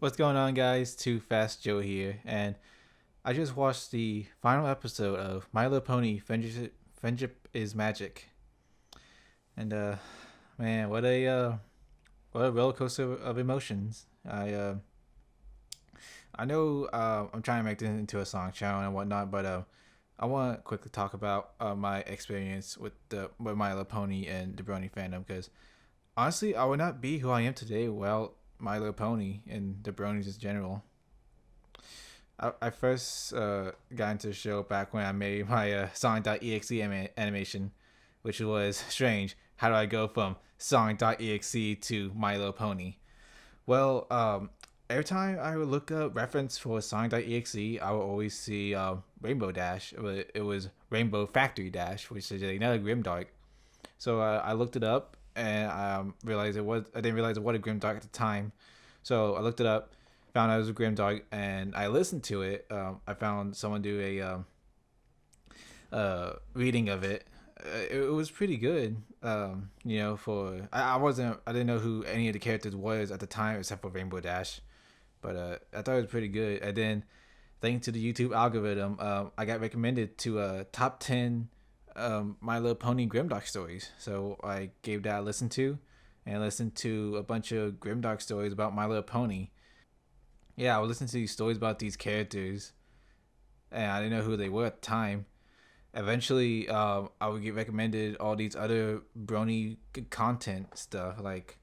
What's going on, guys? Too Fast Joe here, and I just watched the final episode of My Little Pony: Friendship is Magic, and man, what a roller coaster of emotions. I know I'm trying to make this into a song channel and whatnot, but I want to quickly talk about my experience with My Little Pony and the Brony fandom because honestly, I would not be who I am today without My Little Pony and the Bronies in general. I first got into the show back when I made my Sonic.exe animation, which was strange. How do I go from Sonic.exe to My Little Pony? Well, every time I would look up reference for Sonic.exe, I would always see Rainbow Dash. It was Rainbow Factory Dash, which is another Grimdark. So I looked it up and realized it was. I didn't realize it was a Grimdark at the time. So I looked it up, found out it was a Grimdark, and I listened to it. I found someone do a reading of it. It was pretty good. For I didn't know who any of the characters was at the time except for Rainbow Dash, but I thought it was pretty good. And then, thanks to the YouTube algorithm, I got recommended to top 10 My Little Pony Grimdark stories. So I gave that a listen to, and listened to a bunch of Grimdark stories about My Little Pony. Yeah, I would listen to these stories about these characters, and I didn't know who they were at the time. Eventually, I would get recommended all these other Brony content stuff like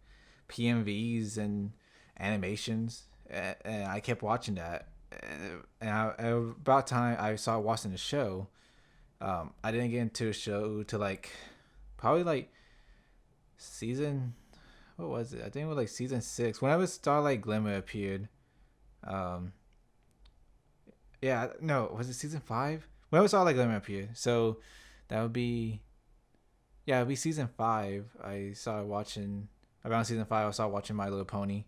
PMVs and animations, and I kept watching that. About time I started watching the show, I didn't get into the show to probably season, what was it? I think it was like season 6. Whenever Starlight Glimmer appeared, um, yeah, no, was it season 5? Whenever Starlight Glimmer appeared, so that would be it'd be season 5. I started watching around season 5. I started watching My Little Pony,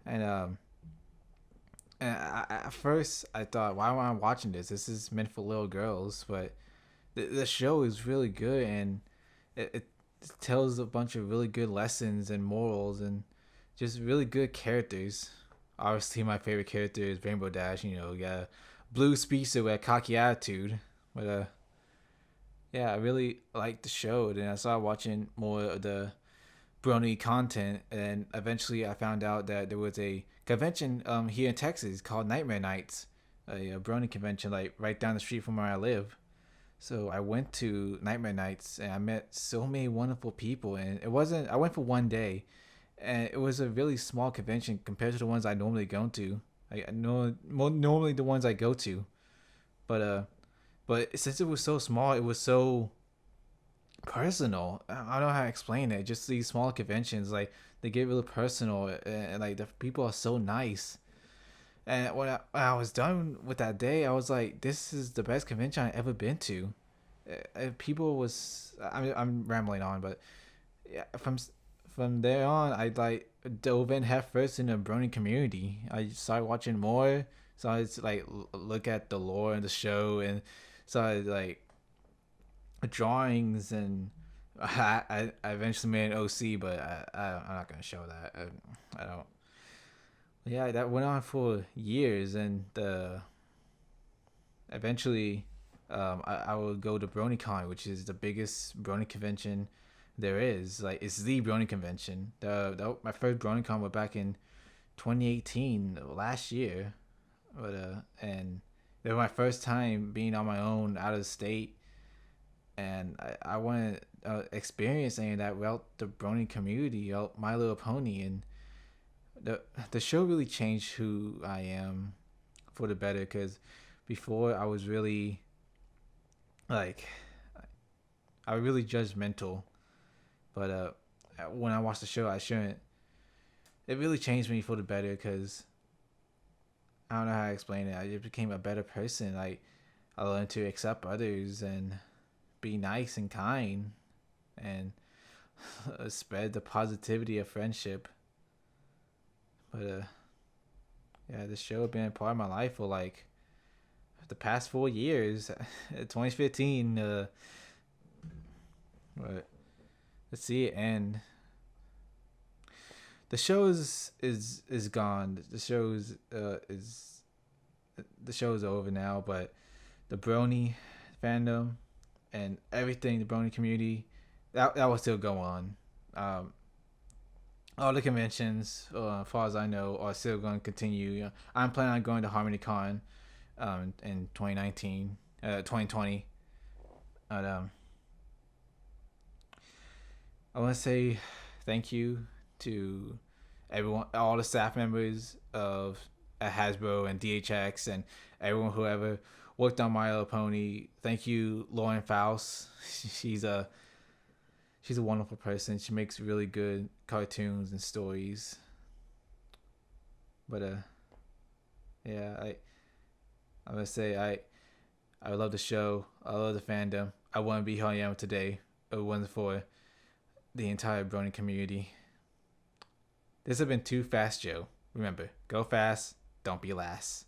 and at first I thought, why am I watching this? This is meant for little girls, but the show is really good, and it tells a bunch of really good lessons and morals and just really good characters. Obviously, my favorite character is Rainbow Dash. You got a blue speedster with a cocky attitude. But yeah, I really liked the show. Then I started watching more of the Brony content, and eventually I found out that there was a convention here in Texas called Nightmare Nights, a Brony convention like right down the street from where I live. So I went to Nightmare Nights and I met so many wonderful people. And it wasn't, I went for one day, and it was a really small convention compared to the ones I normally go to. I know normally the ones I go to, but since it was so small, it was so personal. I don't know how to explain it. Just these small conventions, like they get really personal, and like the people are so nice. And when I was done with that day, I was like, "This is the best convention I've ever been to." People was I'm rambling on, but yeah, from there on, I like dove in head first in the Brony community. I started watching more, so I just like look at the lore and the show, and started like drawings, and I eventually made an OC, but I'm not gonna show that. I don't. Yeah, that went on for years, and eventually, I would go to BronyCon, which is the biggest Brony convention there is. Like, it's the Brony convention. My first BronyCon was back in 2018, last year, but and it was my first time being on my own out of the state, and I wanted to experience any of that without the Brony community, without My Little Pony, and the show really changed who I am for the better. Because before I was really like I was really judgmental, but when I watched the show, I shouldn't. It really changed me for the better because I don't know how to explain it. I just became a better person. Like, I learned to accept others and be nice and kind, and spread the positivity of friendship. But yeah, this show has been a part of my life for like the past 4 years. 2015. But let's see it end. The show is gone. The show is over now. But the Brony fandom and everything, the Brony community, that will still go on. Um, all the conventions, as far as I know, are still going to continue. You know, I'm planning on going to HarmonyCon in 2019, 2020. And, I want to say thank you to everyone, all the staff members of at Hasbro and DHX, and everyone who ever worked on My Little Pony. Thank you, Lauren Faust. She's a she's a wonderful person. She makes really good cartoons and stories. But yeah, I'm gonna say I love the show. I love the fandom. I wouldn't be who I am today if it wasn't for the entire Brony community. This has been Too Fast Joe. Remember, go fast, don't be last.